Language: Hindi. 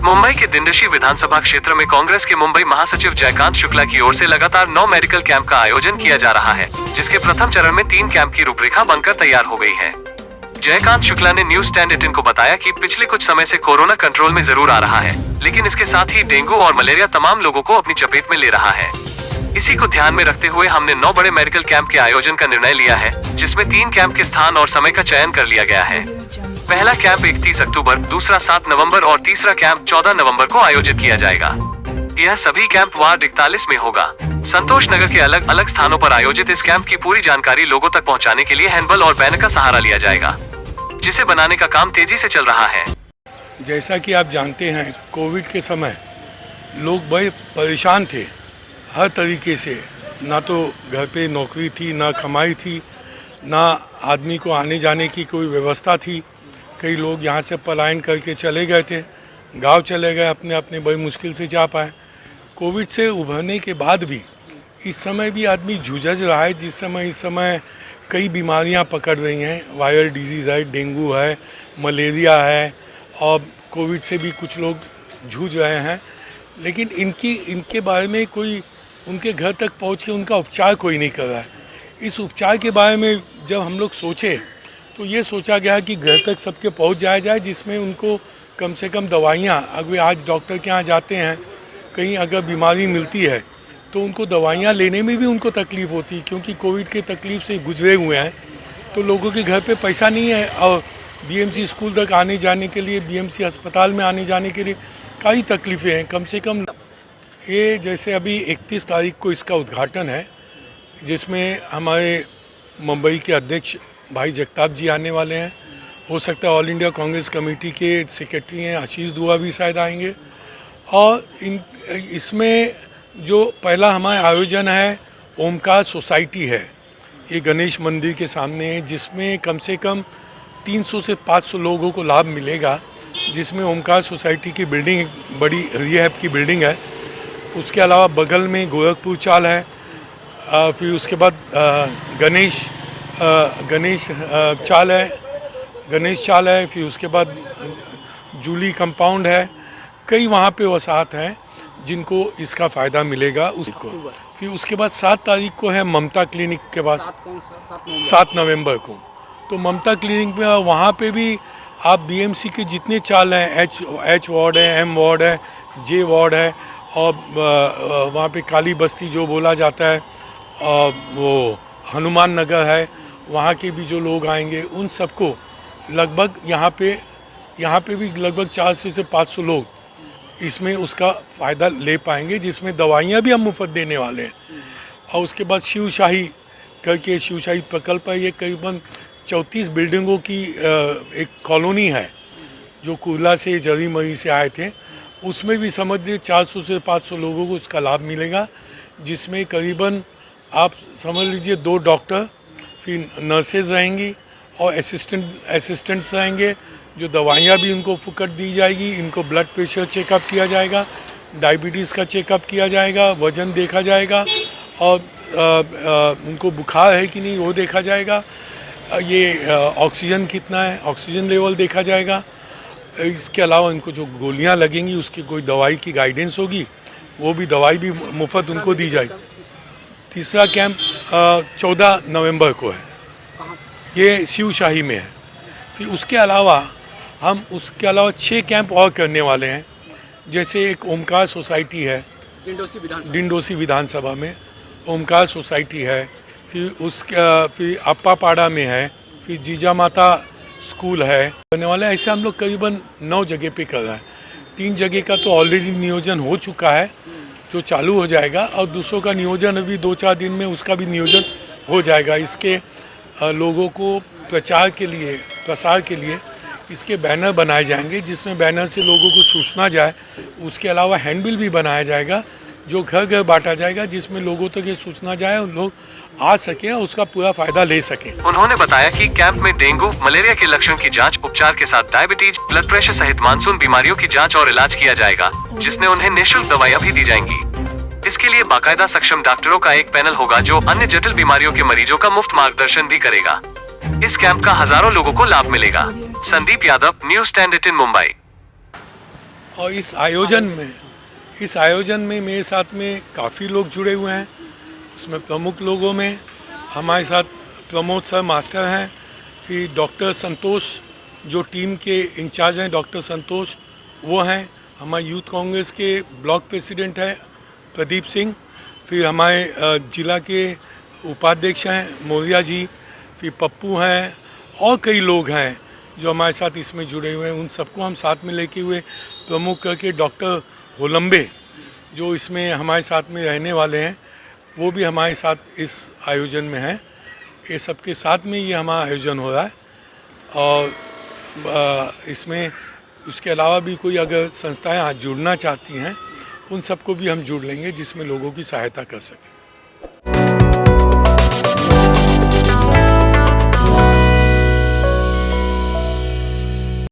मुंबई के दिंडशी विधानसभा क्षेत्र में कांग्रेस के मुंबई महासचिव जयकांत शुक्ला की ओर से लगातार 9 मेडिकल कैंप का आयोजन किया जा रहा है, जिसके प्रथम चरण में 3 कैंप की रूपरेखा बनकर तैयार हो गई है। जयकांत शुक्ला ने न्यूज स्टैंड 18 को बताया कि पिछले कुछ समय से कोरोना कंट्रोल में जरूर आ रहा है, लेकिन इसके साथ ही डेंगू और मलेरिया तमाम लोगों को अपनी चपेट में ले रहा है। इसी को ध्यान में रखते हुए हमने 9 बड़े मेडिकल कैंप के आयोजन का निर्णय लिया है, जिसमें 3 कैंप के स्थान और समय का चयन कर लिया गया है। पहला कैंप 31 अक्टूबर, दूसरा 7 नवंबर और तीसरा कैंप 14 नवंबर को आयोजित किया जाएगा। यह सभी कैंप वार्ड 41 में होगा। संतोष नगर के अलग अलग स्थानों पर आयोजित इस कैंप की पूरी जानकारी लोगों तक पहुंचाने के लिए हैंडबल और बैनर का सहारा लिया जाएगा, जिसे बनाने का काम तेजी से चल रहा है। जैसा कि आप जानते हैं, कोविड के समय लोग बड़े परेशान थे हर तरीके से। ना तो घर पे नौकरी थी, ना कमाई थी, ना आदमी को आने जाने की कोई व्यवस्था थी। कई लोग यहाँ से पलायन करके चले गए थे, गांव चले गए, अपने अपने बड़ी मुश्किल से जा पाए। कोविड से उभरने के बाद भी इस समय भी आदमी जूझ रहा है। इस समय कई बीमारियां पकड़ रही हैं। वायरल डिजीज़ है, डेंगू है, मलेरिया है, और कोविड से भी कुछ लोग जूझ रहे हैं। लेकिन इनके बारे में कोई उनके घर तक पहुंच के उनका उपचार कोई नहीं कर रहा है। इस उपचार के बारे में जब हम लोग सोचे तो ये सोचा गया कि घर तक सबके पहुंच जाए, जिसमें उनको कम से कम दवाइयाँ, अगर आज डॉक्टर के यहाँ जाते हैं, कहीं अगर बीमारी मिलती है तो उनको दवाइयाँ लेने में भी उनको तकलीफ़ होती है, क्योंकि कोविड के तकलीफ़ से गुजरे हुए हैं। तो लोगों के घर पे पैसा नहीं है, और बीएमसी स्कूल तक आने जाने के लिए, बीएमसी अस्पताल में आने जाने के लिए कई तकलीफ़ें हैं। कम से कम ये जैसे अभी 31 तारीख को इसका उद्घाटन है, जिसमें हमारे मुंबई के अध्यक्ष भाई जगताप जी आने वाले हैं। हो सकता है ऑल इंडिया कांग्रेस कमेटी के सेक्रेटरी हैं आशीष दुआ भी शायद आएंगे। और इसमें जो पहला हमारा आयोजन है ओमकार सोसाइटी है, ये गणेश मंदिर के सामने है, जिसमें कम से कम 300 से 500 लोगों को लाभ मिलेगा। जिसमें ओमकार सोसाइटी की बिल्डिंग बड़ी रिहैब की बिल्डिंग है। उसके अलावा बगल में गोरखपुर चाल है, फिर उसके बाद गणेश चाल है, फिर उसके बाद जूली कंपाउंड है। कई वहाँ पे वसाहत हैं जिनको इसका फ़ायदा मिलेगा उसको। फिर उसके बाद 7 तारीख को है ममता क्लिनिक के पास, 7 नवंबर को। तो ममता क्लिनिक में वहाँ पे भी आप बीएमसी के जितने चाल हैं, एच वार्ड है, एम वार्ड है, जे वार्ड है, और वहाँ पे काली बस्ती जो बोला जाता है, वो हनुमान नगर है, वहाँ के भी जो लोग आएंगे उन सबको लगभग यहाँ पे भी लगभग 400 से 500 लोग इसमें उसका फ़ायदा ले पाएंगे, जिसमें दवाइयाँ भी हम मुफ्त देने वाले हैं। और उसके बाद शिवशाही करके शिवशाही प्रकल्प है, ये करीबन 34 बिल्डिंगों की एक कॉलोनी है जो कुर्ला से, जरी मरी से आए थे। उसमें भी समझ लीजिए 400 से 500 लोगों को उसका लाभ मिलेगा, जिसमें करीबन आप समझ लीजिए 2 डॉक्टर, फिर नर्सेज रहेंगी और असिस्टेंट्स रहेंगे, जो दवाइयाँ भी उनको फुकट दी जाएगी। इनको ब्लड प्रेशर चेकअप किया जाएगा, डायबिटीज़ का चेकअप किया जाएगा, वज़न देखा जाएगा, और उनको बुखार है कि नहीं वो देखा जाएगा। ये ऑक्सीजन कितना है, ऑक्सीजन लेवल देखा जाएगा। इसके अलावा इनको जो गोलियाँ लगेंगी उसकी कोई दवाई की गाइडेंस होगी, वो भी दवाई भी मुफ्त उनको दी जाएगी। तीसरा कैंप 14 नवंबर को है, ये शिवशाही में है। फिर उसके अलावा 6 कैंप और करने वाले हैं। जैसे एक ओमकार सोसाइटी है डिंडोसी विधानसभा में, ओमकार सोसाइटी है। फिर अप्पापाड़ा में है, फिर जीजा माता स्कूल है करने वाले। ऐसे हम लोग करीबन 9 जगह पे कर रहे हैं। 3 जगह का तो ऑलरेडी नियोजन हो चुका है, जो चालू हो जाएगा, और दूसरों का नियोजन अभी 2-4 दिन में उसका भी नियोजन हो जाएगा। इसके लोगों को प्रसार के लिए इसके बैनर बनाए जाएंगे, जिसमें बैनर से लोगों को सूचना जाए। उसके अलावा हैंडबिल भी बनाया जाएगा, जो घर घर बांटा जाएगा, जिसमें लोगों तक ये सूचना जाए और लोग आ सकें और उसका पूरा फायदा ले सकें। उन्होंने बताया कि कैंप में डेंगू, मलेरिया के लक्षण की जांच, उपचार के साथ डायबिटीज, ब्लड प्रेशर सहित मानसून बीमारियों की जांच और इलाज किया जाएगा, जिसमें उन्हें निःशुल्क दवाइयाँ भी दी जाएंगी। इसके लिए बाकायदा सक्षम डॉक्टरों का एक पैनल होगा, जो अन्य जटिल बीमारियों के मरीजों का मुफ्त मार्गदर्शन भी करेगा। इस कैंप का हजारों लोगों को लाभ मिलेगा। Sandeep Yadav, news stand 18 Mumbai. और इस आयोजन में मेरे साथ में काफ़ी लोग जुड़े हुए हैं। उसमें प्रमुख लोगों में हमारे साथ प्रमोद सर मास्टर हैं, फिर डॉक्टर संतोष जो टीम के इंचार्ज हैं, डॉक्टर संतोष वो हैं, हमारे यूथ कांग्रेस के ब्लॉक प्रेसिडेंट हैं प्रदीप सिंह, फिर हमारे जिला के उपाध्यक्ष हैं मौर्या जी, फिर पप्पू हैं और कई लोग हैं जो हमारे साथ इसमें जुड़े हुए हैं। उन सबको हम साथ में लेके हुए प्रमुख करके डॉक्टर होलंबे जो इसमें हमारे साथ में रहने वाले हैं, वो भी हमारे साथ इस आयोजन में हैं। ये सबके साथ में ये हमारा आयोजन हो रहा है। और इसमें उसके अलावा भी कोई अगर संस्थाएं जुड़ना चाहती हैं, उन सबको भी हम जुड़ लेंगे जिसमें लोगों की सहायता कर सकें।